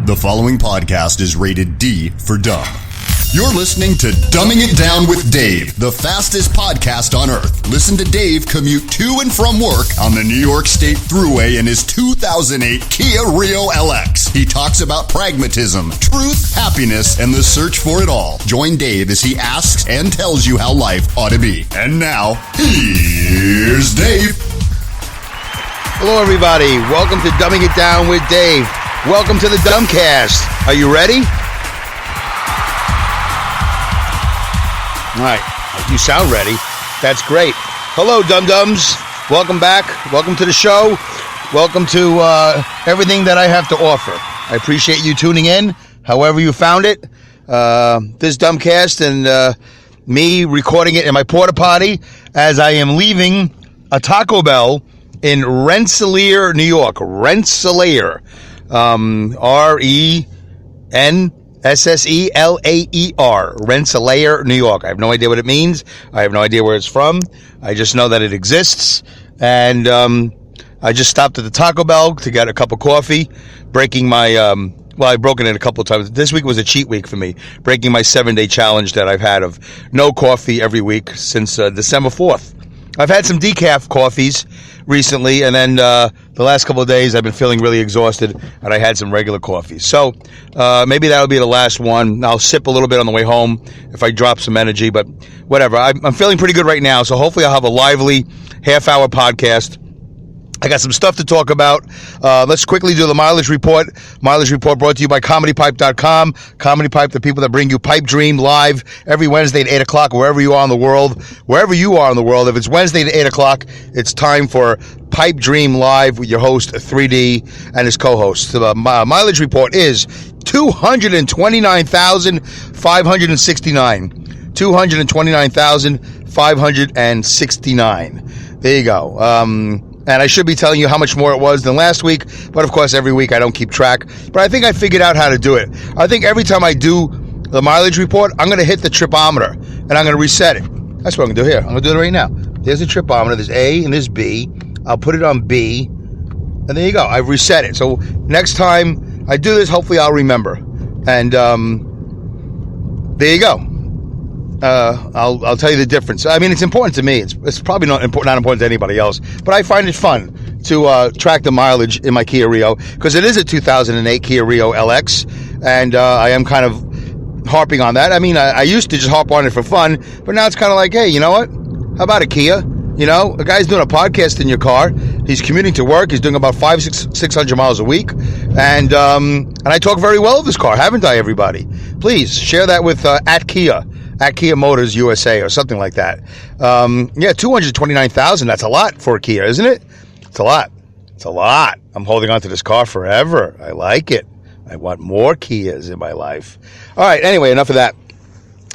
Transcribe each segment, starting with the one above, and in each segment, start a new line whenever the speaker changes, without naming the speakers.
The following podcast is rated D for dumb. You're listening to Dumbing It Down with Dave, the fastest podcast on earth. Listen to Dave commute to and from work on the New York State Thruway in his 2008 Kia Rio LX. He talks about pragmatism, truth, happiness, and the search for it all. Join Dave as he asks and tells you how life ought to be. And now, here's Dave.
Hello, everybody. Welcome to Dumbing It Down with Dave. Welcome to the Dumbcast. Are you ready? All right. You sound ready. That's great. Hello, Dum-Dums. Welcome back. Welcome to the show. Welcome to everything that I have to offer. I appreciate you tuning in, however you found it. This Dumbcast and me recording it in my porta potty as I am leaving a Taco Bell in Rensselaer, New York. Rensselaer. R-E-N-S-S-E-L-A-E-R. Rensselaer, New York. I have no idea what it means. I have no idea where it's from. I just know that it exists. And I just stopped at the Taco Bell to get a cup of coffee, breaking my... I've broken it a couple of times. This week was a cheat week for me, breaking my 7-day challenge that I've had of no coffee every week since December 4th. I've had some decaf coffees recently, and then the last couple of days I've been feeling really exhausted, and I had some regular coffees. So maybe that'll be the last one. I'll sip a little bit on the way home if I drop some energy, but whatever. I'm feeling pretty good right now, so hopefully I'll have a lively half-hour podcast. I got some stuff to talk about. Let's quickly do the mileage report. Mileage report brought to you by ComedyPipe.com. Comedy Pipe, the people that bring you Pipe Dream live every Wednesday at 8 o'clock, wherever you are in the world. Wherever you are in the world, if it's Wednesday at 8 o'clock, it's time for Pipe Dream live with your host, 3D, and his co-host. The mileage report is 229,569. 229,569. There you go. And I should be telling you how much more it was than last week, but of course every week I don't keep track. But I think I figured out how to do it. I think every time I do the mileage report, I'm going to hit the tripometer, and I'm going to reset it. That's what I'm going to do here. I'm going to do it right now. There's a tripometer, there's A and there's B. I'll put it on B, and there you go. I've reset it. So next time I do this, hopefully I'll remember. And there you go. I'll tell you the difference. I mean, it's important to me. It's probably not important to anybody else, but I find it fun to track the mileage in my Kia Rio because it is a 2008 Kia Rio LX, and I am kind of harping on that. I mean, I used to just harp on it for fun, but now it's kind of like, hey, you know what? How about a Kia? You know, a guy's doing a podcast in your car. He's commuting to work. He's doing about 600 miles a week, and I talk very well of this car, haven't I? Everybody, please share that with at Kia Motors USA or something like that. 229,000. That's a lot for a Kia, isn't it? It's a lot. It's a lot. I'm holding on to this car forever. I like it. I want more Kias in my life. All right. Anyway, enough of that.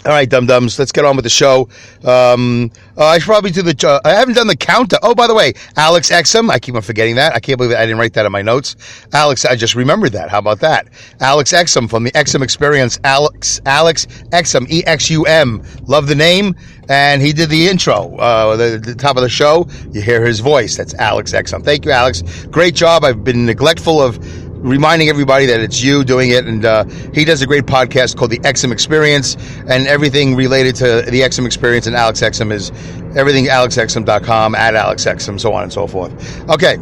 All right, dum-dums, let's get on with the show. I should probably do I haven't done the count. Oh, by the way, Alex Exum. I keep on forgetting that. I can't believe I didn't write that in my notes. Alex, I just remembered that. How about that? Alex Exum from the Exum Experience. Alex Exum, E-X-U-M. Love the name. And he did the intro. The top of the show, you hear his voice. That's Alex Exum. Thank you, Alex. Great job. I've been neglectful of reminding everybody that it's you doing it, and he does a great podcast called the Exum Experience, and everything related to the Exum Experience and Alex Exum is everything alexexum.com, at AlexExum, so on and so forth. Okay,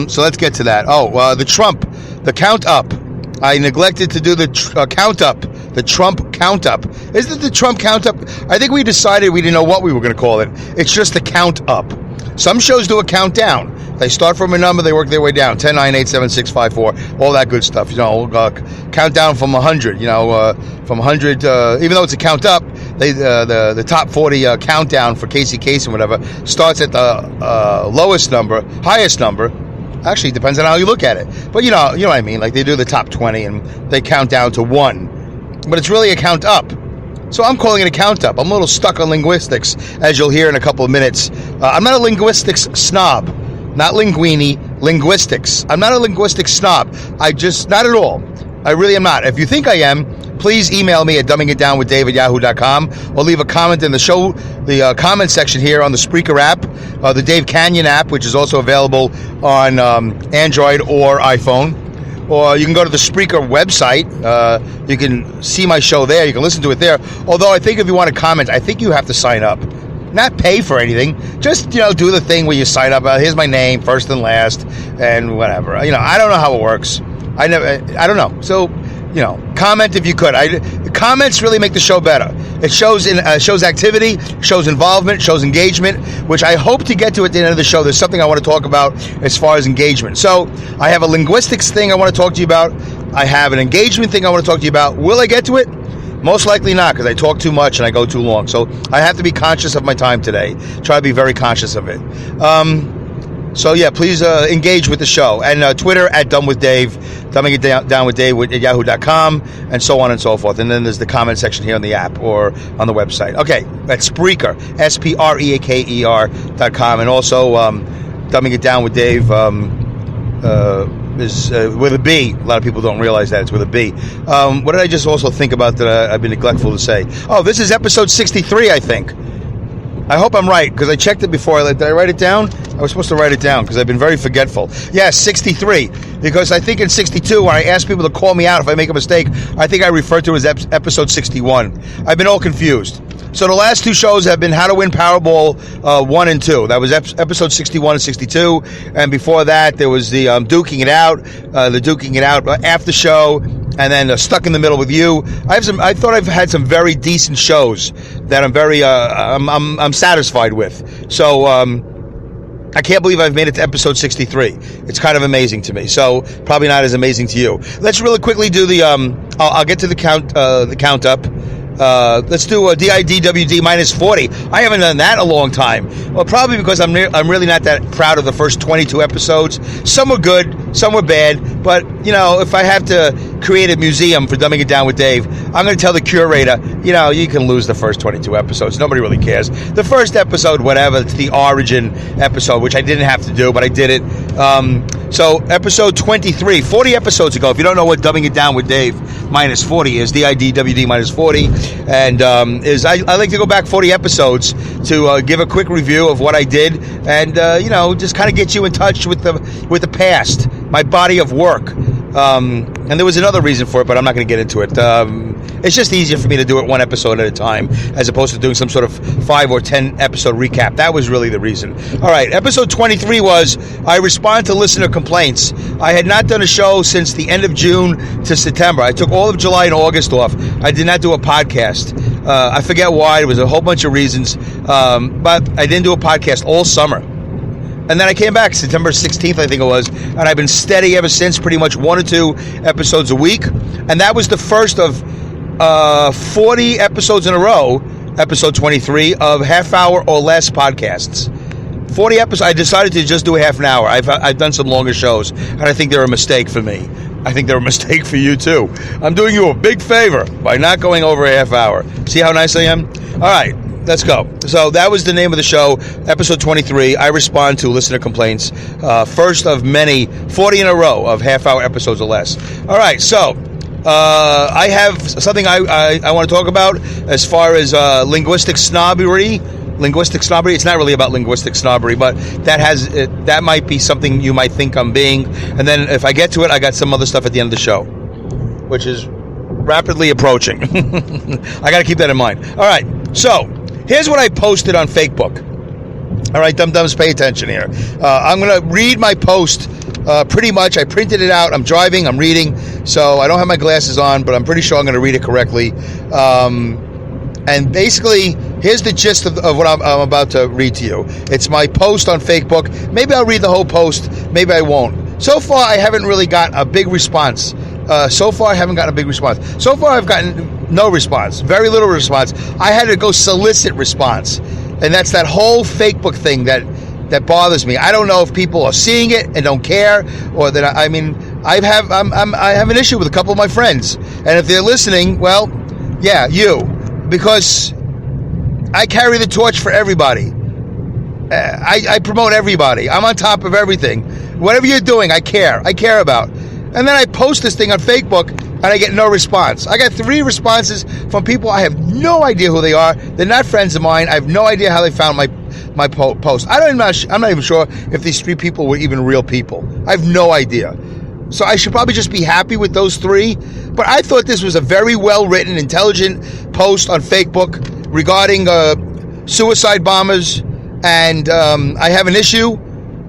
so let's get to that. The count up. I neglected to do the count up, the Trump count up. Isn't it the Trump count up? I think we decided we didn't know what we were going to call it. It's just the count up. Some shows do a countdown. They start from a number, they work their way down. 10, 9, 8, 7, 6, 5, 4, all that good stuff. You know, countdown from 100. You know, from 100, even though it's a count up, the top 40 countdown for Casey Kasem, whatever, starts at the lowest number, highest number. Actually, it depends on how you look at it. But you know what I mean. Like they do the top 20 and they count down to 1. But it's really a count up. So I'm calling it a count up. I'm a little stuck on linguistics, as you'll hear in a couple of minutes. I'm not a linguistics snob. Not linguini, linguistics. I'm not a linguistics snob. Not at all. I really am not. If you think I am, please email me at dumbingitdownwithdave@yahoo.com or leave a comment in the show, the comment section here on the Spreaker app, the Dave Canyon app, which is also available on Android or iPhone. or you can go to the Spreaker website. You can see my show there. You can listen to it there. Although I think if you want to comment, I think you have to sign up. Not pay for anything. Just, do the thing where you sign up. Here's my name, first and last, and whatever. I don't know how it works. I don't know. So, comment if you could. The comments really make the show better. It shows activity, shows involvement, shows engagement, which I hope to get to at the end of the show. There's something I want to talk about as far as engagement. So I have a linguistics thing I want to talk to you about. I have an engagement thing I want to talk to you about. Will I get to it? Most likely not, because I talk too much and I go too long. So I have to be conscious of my time today. Try to be very conscious of it. So yeah, please engage with the show. And Twitter at Dumb with Dave, dumbing it down with Dave at yahoo.com, and so on and so forth. And then there's the comment section here on the app or on the website. Okay, that's Spreaker, SPREAKER.com. And also dumbing it down with Dave is with a B. A lot of people don't realize that it's with a B. What did I just also think about that I've been neglectful to say? Oh, this is episode 63, I think. I hope I'm right, because I checked it before. Did I write it down? I was supposed to write it down, because I've been very forgetful. Yes, 63, because I think in 62, when I ask people to call me out if I make a mistake, I think I referred to it as episode 61. I've been all confused. So the last two shows have been How to Win Powerball 1 and 2. That was episode 61 and 62. And before that, there was the Duking It Out after show, and then Stuck in the Middle with You. I thought I've had some very decent shows that I'm very I'm satisfied with. So I can't believe I've made it to episode 63. It's kind of amazing to me. So probably not as amazing to you. Let's really quickly do the I'll get to the count up. Let's do a DIDWD minus 40. I haven't done that in a long time. Well, probably because I'm really not that proud of the first 22 episodes. Some were good, some were bad. But, if I have to create a museum for Dumbing It Down with Dave, I'm going to tell the curator, you can lose the first 22 episodes. Nobody really cares. The first episode, whatever, it's the origin episode, which I didn't have to do, but I did it. So episode 23, 40 episodes ago. If you don't know what Dumbing It Down with Dave minus 40 is, DIDWD minus 40. And I like to go back 40 episodes to give a quick review of what I did, and just kind of get you in touch with the past, my body of work. And there was another reason for it, but I'm not going to get into it. It's just easier for me to do it one episode at a time, as opposed to doing some sort of 5 or 10 episode recap. That was really the reason. All right, episode 23 was I respond to listener complaints. I had not done a show since the end of June to September. I took all of July and August off. I did not do a podcast. I forget why. There was a whole bunch of reasons, but I didn't do a podcast all summer. And then I came back September 16th, I think it was, and I've been steady ever since, pretty much 1 or 2 episodes a week. And that was the first of 40 episodes in a row, episode 23, of half-hour or less podcasts. 40 episodes. I decided to just do a half an hour. I've done some longer shows, and I think they're a mistake for me. I think they're a mistake for you, too. I'm doing you a big favor by not going over a half hour. See how nice I am? All right. Let's go. So that was the name of the show, episode 23. I respond to listener complaints. First of many, 40 in a row of half-hour episodes or less. All right, so I have something I want to talk about as far as linguistic snobbery. It's not really about linguistic snobbery, but that might be something you might think I'm being. And then if I get to it, I got some other stuff at the end of the show, which is rapidly approaching. I got to keep that in mind. All right, so here's what I posted on Facebook. All right, dum-dums, pay attention here. I'm going to read my post pretty much. I printed it out. I'm driving. I'm reading. So I don't have my glasses on, but I'm pretty sure I'm going to read it correctly. And basically, here's the gist of what I'm about to read to you. It's my post on Facebook. Maybe I'll read the whole post. Maybe I won't. So far, I haven't really got a big response. So far, I've gotten no response. Very little response. I had to go solicit response. And that's that whole Facebook thing that bothers me. I don't know if people are seeing it and don't care, or that I have an issue with a couple of my friends. And if they're listening, well, yeah, you. Because I carry the torch for everybody. I promote everybody. I'm on top of everything. Whatever you're doing, I care. I care about. And then I post this thing on Facebook, and I get no response. I got 3 responses from people I have no idea who they are. They're not friends of mine. I have no idea how they found my post. I'm not even sure if these 3 people were even real people. I have no idea. So I should probably just be happy with those three. But I thought this was a very well-written, intelligent post on Facebook regarding suicide bombers. And I have an issue.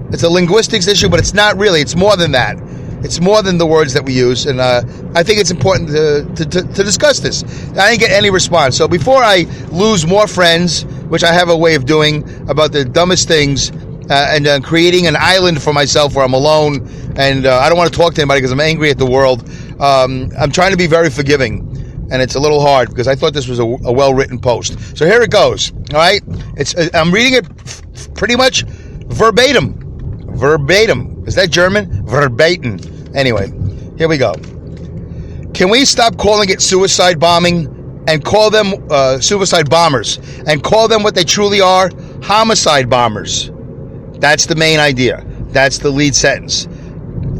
It's a linguistics issue, but it's not really. It's more than that. It's more than the words that we use. And I think it's important to discuss this. I didn't get any response. So before I lose more friends, which I have a way of doing about the dumbest things, and creating an island for myself where I'm alone, and I don't want to talk to anybody because I'm angry at the world. I'm trying to be very forgiving, and it's a little hard because I thought this was a well-written post. So here it goes. All right, I'm reading it pretty much verbatim. Verbatim. Is that German? Verbatim. Anyway, here we go. Can we stop calling it suicide bombing and call them suicide bombers and call them what they truly are? Homicide bombers. That's the main idea. That's the lead sentence.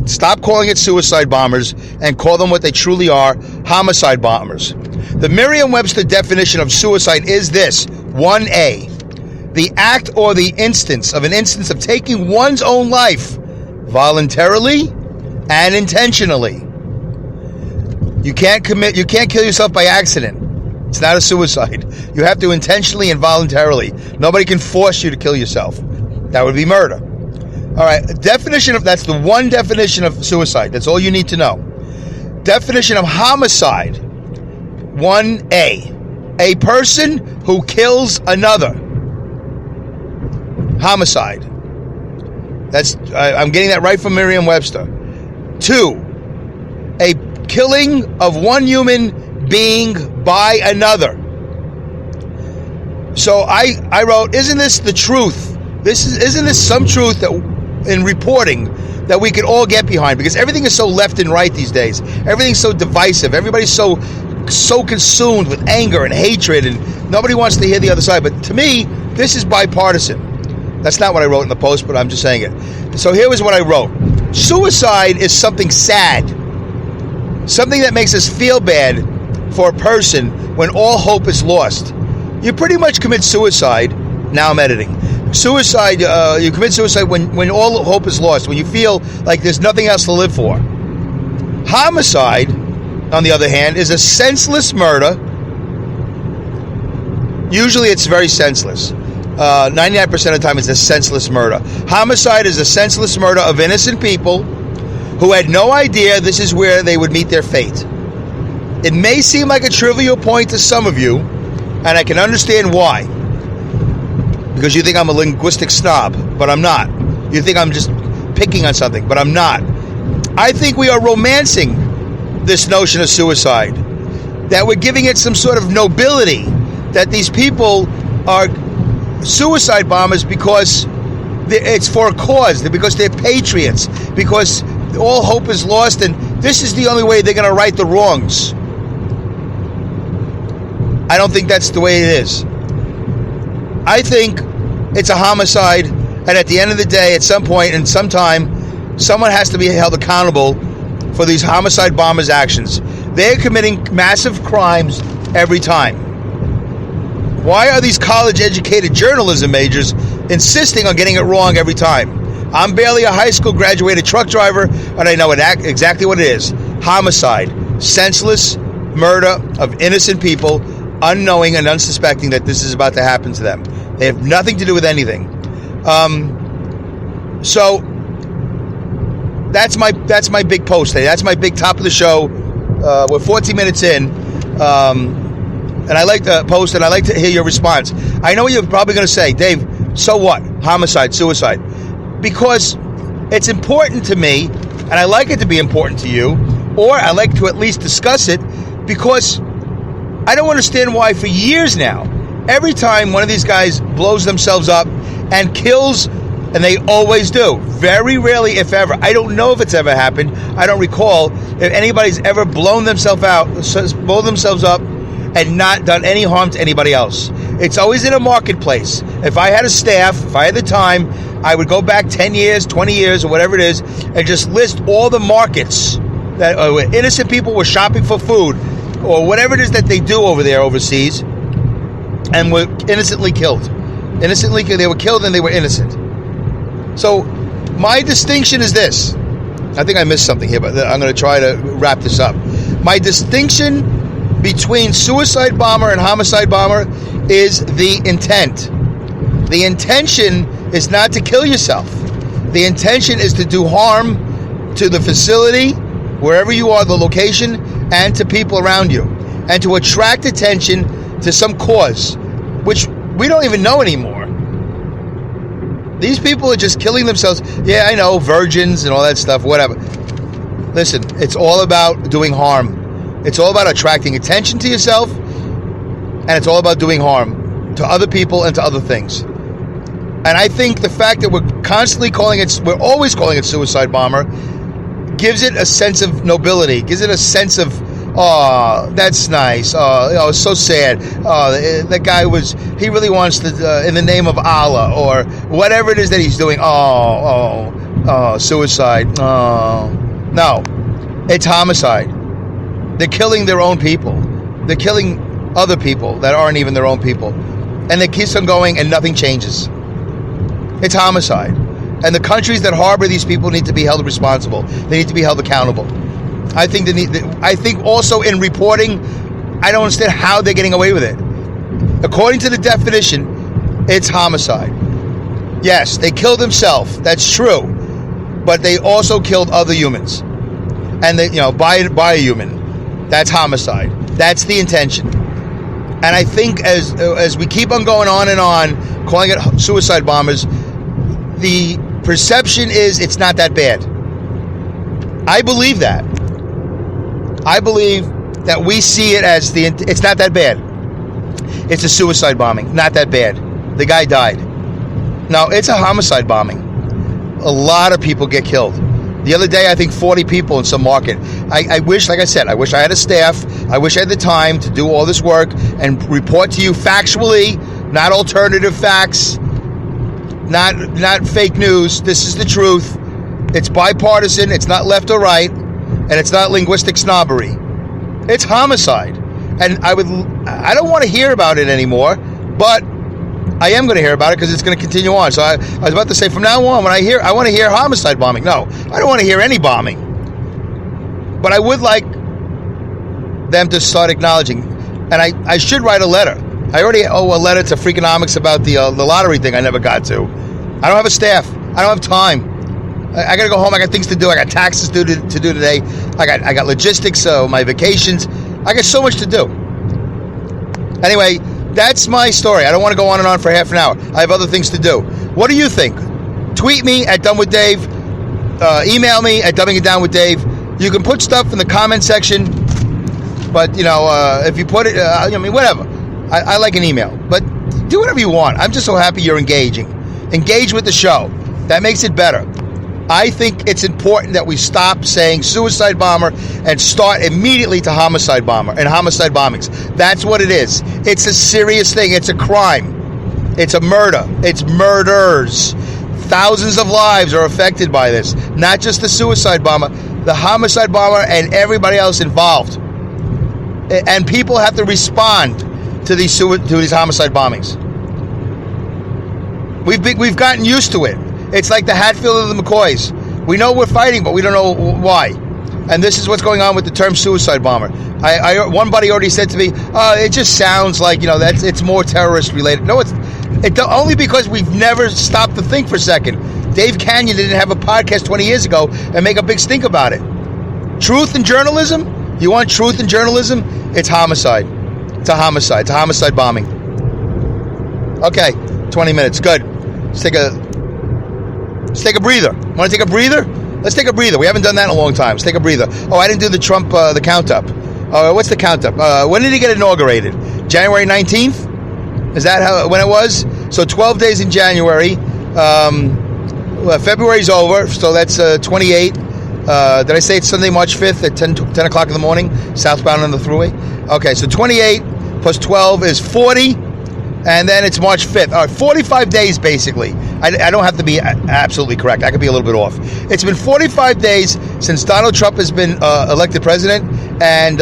Stop calling it suicide bombers and call them what they truly are, homicide bombers. The Merriam-Webster definition of suicide is this: 1A, the act or the instance of taking one's own life voluntarily and intentionally. You can't kill yourself by accident. It's not a suicide. You have to intentionally and voluntarily. Nobody can force you to kill yourself. That would be murder. All right, that's the one definition of suicide. That's all you need to know. Definition of homicide, 1A, a person who kills another. Homicide. I'm getting that right from Merriam-Webster. 2, a killing of one human being by another. So I wrote, isn't this the truth? Isn't this some truth that in reporting that we could all get behind? Because everything is so left and right these days. Everything's so divisive. Everybody's so consumed with anger and hatred, and nobody wants to hear the other side. But to me, this is bipartisan. That's not what I wrote in the post, but I'm just saying it. So here was what I wrote. Suicide is something sad. Something that makes us feel bad for a person when all hope is lost. You pretty much commit suicide. Now I'm editing. Suicide, you commit suicide when all hope is lost, when you feel like there's nothing else to live for. Homicide, on the other hand, is a senseless murder. Usually it's very senseless. 99% of the time it's a senseless murder. Homicide is a senseless murder of innocent people who had no idea this is where they would meet their fate. It may seem like a trivial point to some of you, and I can understand why. Because you think I'm a linguistic snob, but I'm not. You think I'm just picking on something, but I'm not. I think we are romancing this notion of suicide, that we're giving it some sort of nobility, that these people are suicide bombers because it's for a cause, because they're patriots, because all hope is lost, and this is the only way they're going to right the wrongs. I don't think that's the way it is. I think it's a homicide, and at the end of the day, at some point and sometime, someone has to be held accountable for these homicide bombers' actions. They're committing massive crimes every time. Why are these college-educated journalism majors insisting on getting it wrong every time? I'm barely a high school graduated truck driver, and I know exactly what it is. Homicide. Senseless murder of innocent people, unknowing and unsuspecting that this is about to happen to them. They have nothing to do with anything. So that's my big post today. That's my big top of the show. We're 14 minutes in, and I like the post, and I like to hear your response. I know what you're probably going to say, Dave. So what? Homicide, suicide, because it's important to me, and I like it to be important to you, or I like to at least discuss it, because I don't understand why for years now, every time one of these guys blows themselves up and kills, and they always do, very rarely if ever, I don't know if it's ever happened, I don't recall if anybody's ever blown themselves up and not done any harm to anybody else. It's always in a marketplace. If I had a staff, if I had the time, I would go back 10 years, 20 years, or whatever it is, and just list all the markets that where innocent people were shopping for food, or whatever it is that they do over there overseas, and were innocently killed. They were killed and they were innocent. So my distinction is this. I think I missed something here, but I'm going to try to wrap this up. My distinction between suicide bomber and homicide bomber is the intent. The intention is not to kill yourself. The intention is to do harm to the facility, wherever you are, the location, and to people around you, and to attract attention to some cause, which we don't even know anymore. These people are just killing themselves. Yeah, I know, virgins and all that stuff, whatever. Listen, it's all about doing harm. It's all about attracting attention to yourself, and it's all about doing harm to other people and to other things. And I think the fact that we're always calling it suicide bomber, gives it a sense of nobility, gives it a sense of, oh, that's nice. Oh, it's so sad. Oh, that guy he really wants to, in the name of Allah, or whatever it is that he's doing. Oh, suicide. Oh, no, it's homicide. They're killing their own people. They're killing other people that aren't even their own people. And it keeps on going and nothing changes. It's homicide. And the countries that harbor these people need to be held responsible. They need to be held accountable. I think also in reporting, I don't understand how they're getting away with it. According to the definition, it's homicide. Yes, they killed themselves. That's true. But they also killed other humans. And they, by a human. That's homicide. That's the intention. And I think as we keep on going on and on, calling it suicide bombers, the perception is it's not that bad. I believe that. I believe that we see it as it's not that bad. It's a suicide bombing, not that bad. The guy died. No, it's a homicide bombing. A lot of people get killed. The other day, I think 40 people in some market. I wish, like I said, I wish I had a staff. I wish I had the time to do all this work and report to you factually, not alternative facts, not fake news. This is the truth. It's bipartisan. It's not left or right. And it's not linguistic snobbery. It's homicide. And I don't want to hear about it anymore, but I am going to hear about it because it's going to continue on. So I was about to say, from now on, I want to hear homicide bombing. No, I don't want to hear any bombing. But I would like them to start acknowledging. And I should write a letter. I already owe a letter to Freakonomics about the lottery thing I never got to. I don't have a staff. I don't have time. I got to go home. I got things to do. I got taxes to do today. I got logistics, so my vacations. I got so much to do. Anyway, that's my story. I don't want to go on and on for half an hour. I have other things to do. What do you think? Tweet me at Dumb with Dave. Email me at Dumbing It Down with Dave. You can put stuff in the comment section, but if you put it, whatever. I like an email, but do whatever you want. I'm just so happy you're engaging. Engage with the show. That makes it better. I think it's important that we stop saying suicide bomber and start immediately to homicide bomber and homicide bombings. That's what it is. It's a serious thing. It's a crime. It's a murder. It's murders. Thousands of lives are affected by this. Not just the suicide bomber, the homicide bomber and everybody else involved. And people have to respond to these homicide bombings. We've gotten used to it. It's like the Hatfield of the McCoys. We know we're fighting, but we don't know why. And this is what's going on with the term suicide bomber. One buddy already said to me, it just sounds like, it's more terrorist related. No, it's only because we've never stopped to think for a second. Dave Canyon didn't have a podcast 20 years ago and make a big stink about it. Truth in journalism? You want truth in journalism? It's homicide. It's a homicide. It's a homicide bombing. Okay, 20 minutes. Good. Let's take a breather. Want to take a breather? Let's take a breather. We haven't done that in a long time. Let's take a breather. Oh, I didn't do the Trump, the count up. What's the count up? When did he get inaugurated? January 19th? Is that when it was? So 12 days in January. February's over, so that's 28. Did I say it's Sunday, March 5th at 10 o'clock in the morning, southbound on the thruway? Okay, so 28 plus 12 is 40. And then it's March 5th. All right, 45 days, basically. I don't have to be absolutely correct. I could be a little bit off. It's been 45 days since Donald Trump has been elected president, and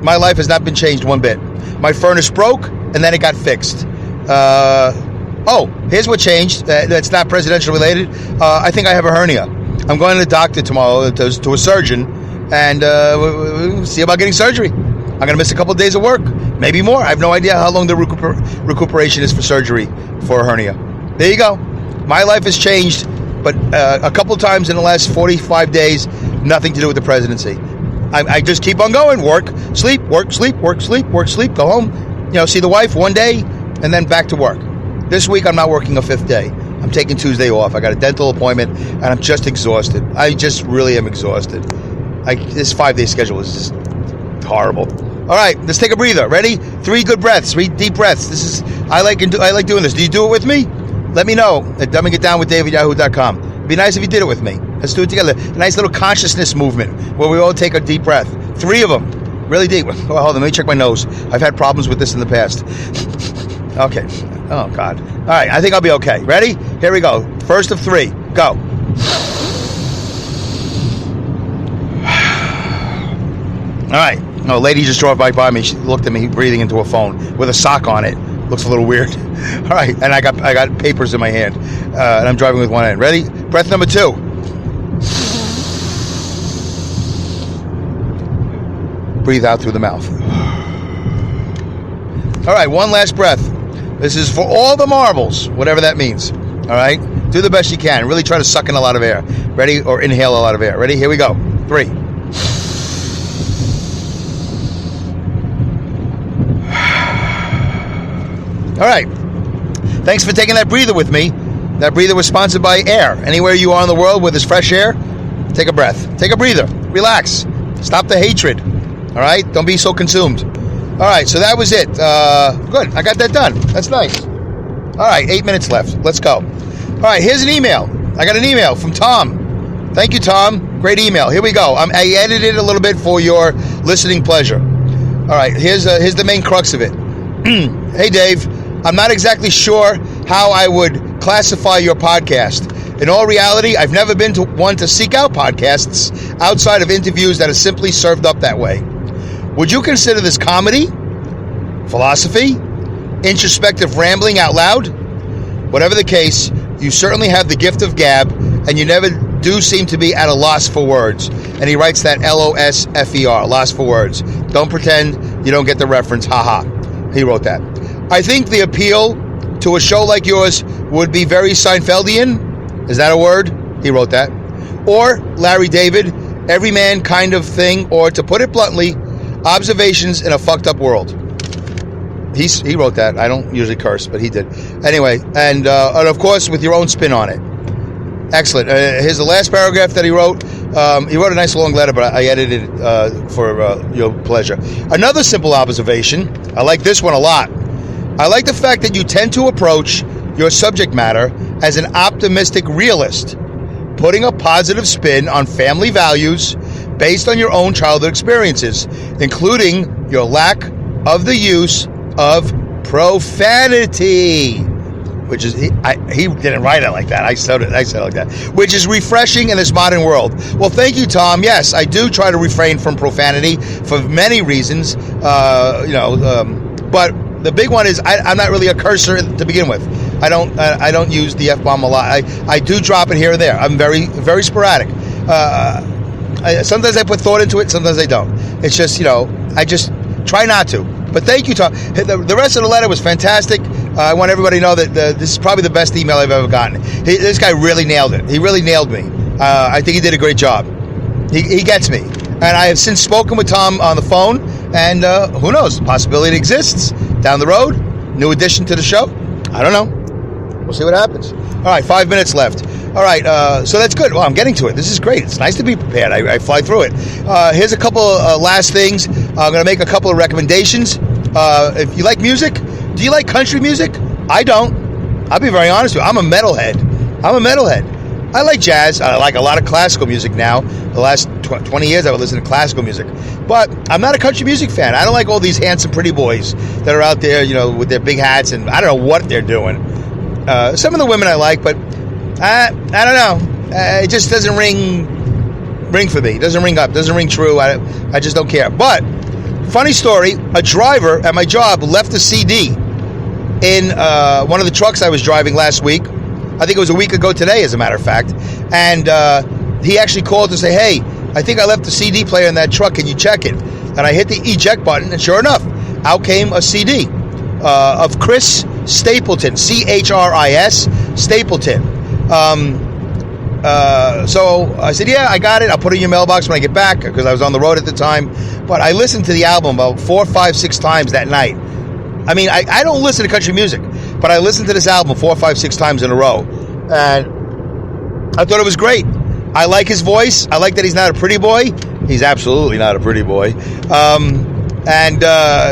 my life has not been changed one bit. My furnace broke, and then it got fixed. Here's what changed. That's not presidential related. I think I have a hernia. I'm going to the doctor tomorrow, to a surgeon, and we'll see about getting surgery. I'm going to miss a couple of days of work, maybe more. I have no idea how long the recuperation is for surgery for a hernia. There you go. My life has changed, but a couple of times in the last 45 days, nothing to do with the presidency. I just keep on going. Work, sleep, work, sleep, work, sleep, work, sleep. Go home, see the wife one day, and then back to work. This week, I'm not working a fifth day. I'm taking Tuesday off. I got a dental appointment, and I'm just exhausted. I just really am exhausted. This 5-day schedule is just horrible. All right, let's take a breather. Ready? 3 good breaths, 3 deep breaths. I like doing this. Do you do it with me? Let me know at dumbingitdownwithdave@yahoo.com. It'd be nice if you did it with me. Let's do it together. A nice little consciousness movement where we all take a deep breath. 3 of them. Really deep. Oh, hold on. Let me check my nose. I've had problems with this in the past. Okay. Oh, God. All right. I think I'll be okay. Ready? Here we go. First of 3. Go. All right. Oh, a lady just drove by me. She looked at me breathing into a phone with a sock on it. Looks a little weird. All right. And I got papers in my hand. And I'm driving with one hand. Ready? Breath number 2. Breathe out through the mouth. All right. One last breath. This is for all the marbles, whatever that means. All right? Do the best you can. Really try to suck in a lot of air. Ready? Or inhale a lot of air. Ready? Here we go. 3. All right. Thanks for taking that breather with me. That breather was sponsored by Air. Anywhere you are in the world where there's fresh air, take a breath. Take a breather. Relax. Stop the hatred. All right? Don't be so consumed. All right, so that was it. Good. I got that done. That's nice. All right, 8 minutes left. Let's go. All right, here's an email. I got an email from Tom. Thank you, Tom. Great email. Here we go. I edited it a little bit for your listening pleasure. All right, here's the main crux of it. Hey, Dave. I'm not exactly sure how I would classify your podcast. In all reality, I've never been one to seek out podcasts outside of interviews that are simply served up that way. Would you consider this comedy, philosophy, introspective rambling out loud? Whatever the case, you certainly have the gift of gab, and you never do seem to be at a loss for words. And he writes that LOSFER, loss for words. Don't pretend you don't get the reference, haha. He wrote that. I think the appeal to a show like yours would be very Seinfeldian. Is that a word? He wrote that. Or Larry David, everyman kind of thing, or to put it bluntly, observations in a fucked up world. He wrote that. I don't usually curse, but he did. Anyway, and of course with your own spin on it. Excellent. Here's the last paragraph that he wrote. He wrote a nice long letter, but I edited it for your pleasure. Another simple observation. I like this one a lot. I like the fact that you tend to approach your subject matter as an optimistic realist, putting a positive spin on family values based on your own childhood experiences, including your lack of the use of profanity, which is, he didn't write it like that. I said it like that, which is refreshing in this modern world. Well, thank you, Tom. Yes, I do try to refrain from profanity for many reasons, but the big one is I'm not really a cursor to begin with. I don't use the F-bomb a lot. I do drop it here and there. I'm very, very sporadic. Sometimes I put thought into it, sometimes I don't. It's just, I just try not to. But thank you, Tom. The rest of the letter was fantastic. I want everybody to know that this is probably the best email I've ever gotten. This guy really nailed it. He really nailed me. I think he did a great job. He gets me. And I have since spoken with Tom on the phone, and who knows, the possibility exists down the road. New addition to the show. I don't know. We'll see what happens. All right, 5 minutes left. All right, so that's good. Well, I'm getting to it. This is great. It's nice to be prepared. I fly through it. Here's a couple last things. I'm going to make a couple of recommendations. If you like music, do you like country music? I don't. I'll be very honest with you. I'm a metalhead. I like jazz. I like a lot of classical music now. The last 20 years I would listen to classical music. But I'm not a country music fan. I don't like all these handsome, pretty boys that are out there, with their big hats, and I don't know what they're doing. Some of the women I like, but I don't know. It just doesn't ring for me. It doesn't ring up. It doesn't ring true. I just don't care. But, funny story, a driver at my job left a CD in one of the trucks I was driving last week. I think it was a week ago today, as a matter of fact. And he actually called to say, hey, I think I left the CD player in that truck. Can you check it? And I hit the eject button, and sure enough, out came a CD of Chris Stapleton, Chris Stapleton. So I said, yeah, I got it. I'll put it in your mailbox when I get back, because I was on the road at the time. But I listened to the album about 4, 5, 6 times that night. I mean, I don't listen to country music, but I listened to this album 4, 5, 6 times in a row. And I thought it was great. I like his voice. I like that he's not a pretty boy. He's absolutely not a pretty boy. And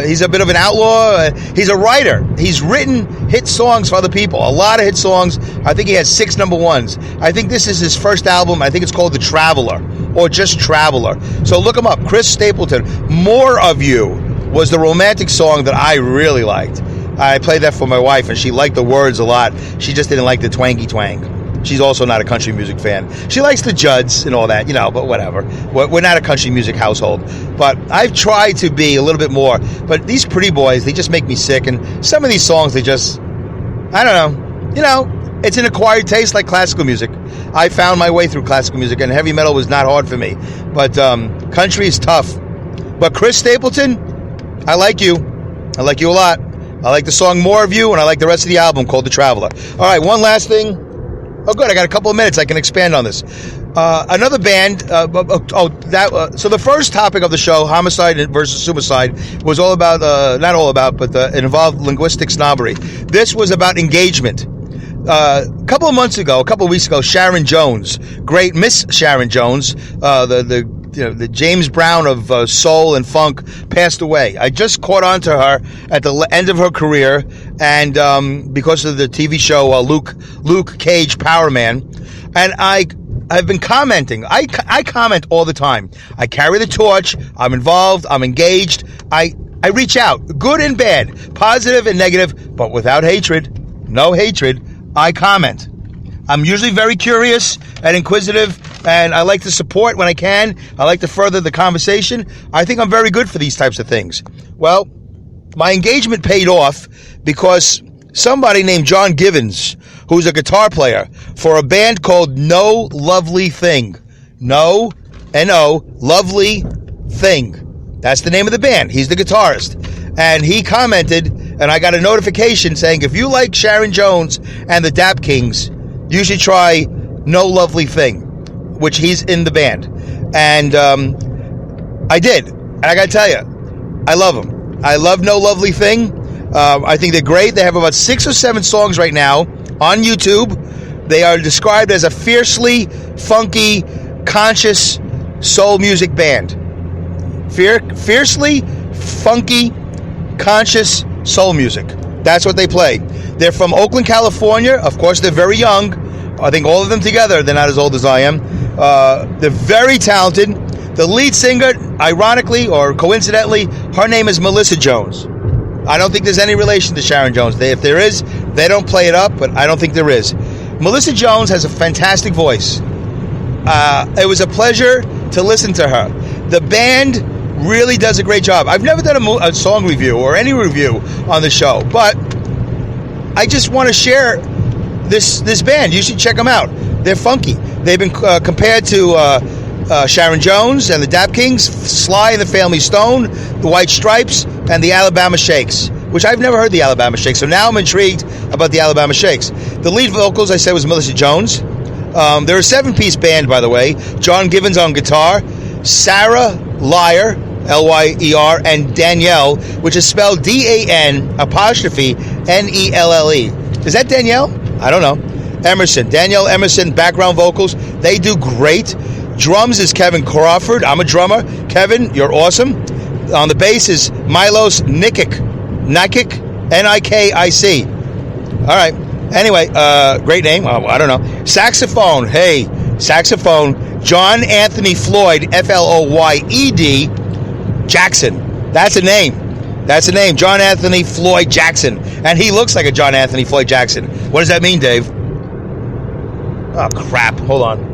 he's a bit of an outlaw. He's a writer. He's written hit songs for other people. A lot of hit songs. I think he has 6 number ones. I think this is his first album. I think it's called The Traveler, or just Traveler. So look him up. Chris Stapleton. More of You was the romantic song that I really liked. I played that for my wife, and she liked the words a lot. She just didn't like the twangy twang. She's also not a country music fan. She likes the Judds and all that, but whatever. We're not a country music household. But I've tried to be a little bit more. But these pretty boys, they just make me sick. And some of these songs, they just, I don't know. It's an acquired taste like classical music. I found my way through classical music, and heavy metal was not hard for me. But country is tough. But Chris Stapleton, I like you. I like you a lot. I like the song More of You, and I like the rest of the album called The Traveler. All right, one last thing. Oh, good. I got a couple of minutes. I can expand on this. Another band. So the first topic of the show, homicide versus suicide, was all about, not all about, but it involved linguistic snobbery. This was about engagement. A couple of weeks ago, Sharon Jones, great Miss Sharon Jones, the James Brown of soul and funk, passed away. I just caught on to her at the end of her career, and because of the TV show Luke Cage Power Man, and I've been commenting. I comment all the time. I carry the torch. I'm involved. I'm engaged. I reach out, good and bad, positive and negative, but without hatred. No hatred. I comment. I'm usually very curious and inquisitive, and I like to support when I can. I like to further the conversation. I think I'm very good for these types of things. Well, my engagement paid off because somebody named John Givens, who's a guitar player for a band called No Lovely Thing. No, N-O, Lovely Thing. That's the name of the band. He's the guitarist. And he commented, and I got a notification saying, if you like Sharon Jones and the Dap Kings, you should try No Lovely Thing, which he's in the band. And I did. And I got to tell you, I love them. I love No Lovely Thing. I think they're great. They have about 6 or 7 songs right now on YouTube. They are described as a fiercely funky, conscious soul music band. Fiercely funky, conscious soul music. That's what they play. They're from Oakland, California. Of course, they're very young. I think all of them together, they're not as old as I am. They're very talented. The lead singer, ironically or coincidentally, her name is Melissa Jones. I don't think there's any relation to Sharon Jones. If there is, they don't play it up, but I don't think there is. Melissa Jones has a fantastic voice. It was a pleasure to listen to her. The band really does a great job. I've never done a song review or any review on the show, but I just want to share this band. You should check them out. They're funky. They've been compared to Sharon Jones and the Dap Kings, Sly and the Family Stone, the White Stripes, and the Alabama Shakes, which I've never heard the Alabama Shakes, so now I'm intrigued about the Alabama Shakes. The lead vocals, I said, was Melissa Jones. They're a 7-piece band, by the way. John Givens on guitar, Sarah Lyer, L-Y-E-R, and Danielle, which is spelled D-A-N apostrophe N-E-L-L-E. Is that Danielle? I don't know. Danielle Emerson, background vocals. They do great. Drums is Kevin Crawford. I'm a drummer. Kevin, you're awesome. On the bass is Milos Nikic, N-I-K-I-C. All right. Anyway, great name. I don't know. Saxophone. Hey, saxophone. John Anthony Floyd, F-L-O-Y-E-D, Jackson. That's a name. John Anthony Floyd Jackson. And he looks like a John Anthony Floyd Jackson. What does that mean, Dave? Oh, crap. Hold on.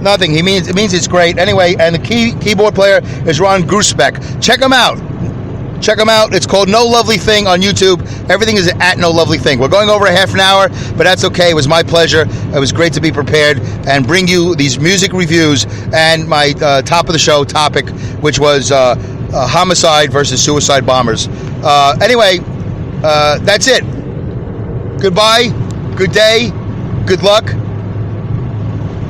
Nothing. It means it's great. Anyway, and the keyboard player is Ron Grusbeck. Check him out. Check them out. It's called No Lovely Thing on YouTube. Everything is at No Lovely Thing. We're going over a half an hour, but that's okay. It was my pleasure. It was great to be prepared and bring you these music reviews and my top of the show topic, which was homicide versus suicide bombers. Anyway, that's it. Goodbye. Good day. Good luck.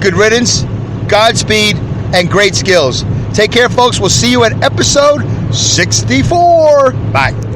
Good riddance. Godspeed. And great skills. Take care, folks. We'll see you at episode 64. Bye.